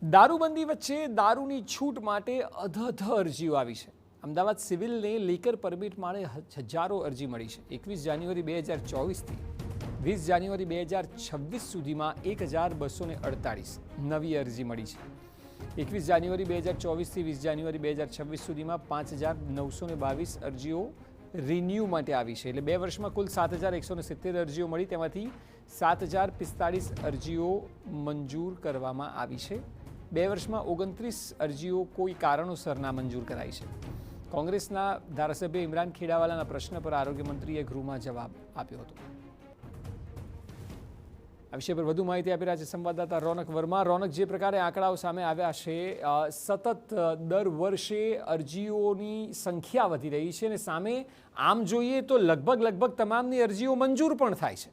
દારૂબંધી વચ્ચે દારૂની છૂટ માટે અધધ અરજીઓ આવી છે। અમદાવાદ સિવિલને લીકર પરમિટ માટે હજારો અરજી મળી છે। 21 જાન્યુઆરી 2024થી 20 જાન્યુઆરી 2026 સુધીમાં 1248 નવી અરજી મળી છે। 21 જાન્યુઆરી 2024થી 20 જાન્યુઆરી 2026 સુધીમાં 5922 અરજીઓ રિન્યૂ માટે આવી છે। એટલે 2 વર્ષમાં કુલ 7170 અરજીઓ મળી, તેમાંથી 7045 અરજીઓ મંજૂર કરવામાં આવી છે। 2 વર્ષમાં 29 અરજીઓ કોઈ કારણોસર નામંજૂર કરાઈ છે। કોંગ્રેસના ધારાસભ્ય ઇમરાન ખેડાવાલાના પ્રશ્ન પર આરોગ્ય મંત્રીએ ગૃહમાં જવાબ આપ્યો હતો। આ વિષય પર વધુ માહિતી આપી રહ્યા છે સંવાદદાતા રોનક વર્મા। રોનક, જે પ્રકારે આંકડાઓ સામે આવ્યા છે, સતત દર વર્ષે અરજીઓની સંખ્યા વધી રહી છે અને સામે આમ જોઈએ તો લગભગ તમામની અરજીઓ મંજૂર પણ થાય છે।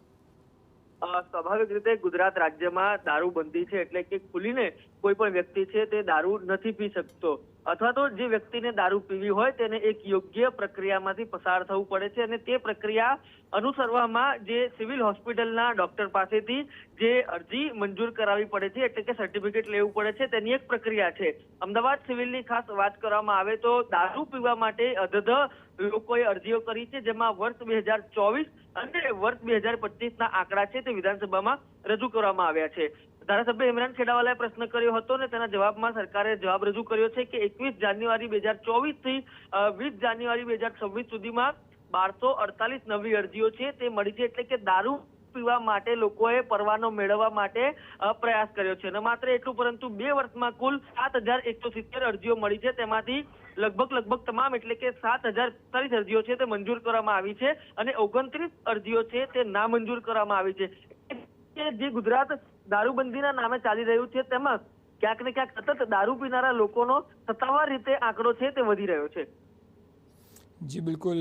સ્વાભાવિક રીતે ગુજરાત રાજ્યમાં દારૂબંધી છે, એટલે કે ખુલીને કોઈ પણ વ્યક્તિ છે તે દારૂ નથી પી શકતો, અથવા તો જે વ્યક્તિને દારૂ પીવી હોય તેને એક યોગ્ય પ્રક્રિયામાંથી પસાર થવું પડે છે અને તે પ્રક્રિયા અનુસરવામાં જે સિવિલ હોસ્પિટલના ડોક્ટર પાસેથી જે અરજી મંજૂર કરાવવી પડે છે, એટલે કે સર્ટિફિકેટ લેવું પડે છે, તેની એક પ્રક્રિયા છે। અમદાવાદ સિવિલની ખાસ વાત કરવામાં આવે તો દારૂ પીવા માટે અધધ લોકોએ અરજીઓ કરી છે, જેમાં વર્ષ 2024 અને વર્ષ 2025ના આંકડા છે તે વિધાનસભામાં રજૂ કરવામાં આવ્યા છે। ધારાસભ્ય ઇમરાન ખેડાવાલાએ પ્રશ્ન કર્યો હતો અને તેના જવાબમાં સરકારે જવાબ રજૂ કર્યો છે કે 21 જાન્યુઆરી 2024 થી 20 જાન્યુઆરી 2026 સુધીમાં 1248 નવી અરજીઓ છે તે મળી છે, એટલે કે દારૂ પીવા માટે લોકોએ પરવાનો મેળવવા માટે પ્રયાસ કર્યો છે। ન માત્ર એટલું, પરંતુ 2 વર્ષમાં કુલ 7170 અરજીઓ મળી છે, તેમાંથી લગભગ તમામ એટલે કે 7045 અરજીઓ છે તે મંજૂર કરવામાં આવી છે અને 29 અરજીઓ છે તે નામંજૂર કરવામાં આવી છે। જે ગુજરાત દારૂબંધીના નામે ચાલી રહ્યું છે, તેમાં ક્યાંક ને ક્યાંક સતત દારૂ પીનારા લોકોનો સત્તાવાર રીતે આંકડો છે તે વધી રહ્યો છે। જી બિલકુલ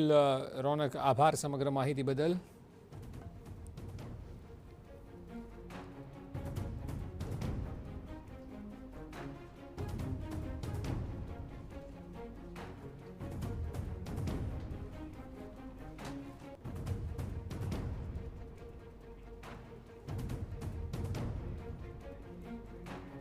રોનક, આભાર સમગ્ર માહિતી બદલ।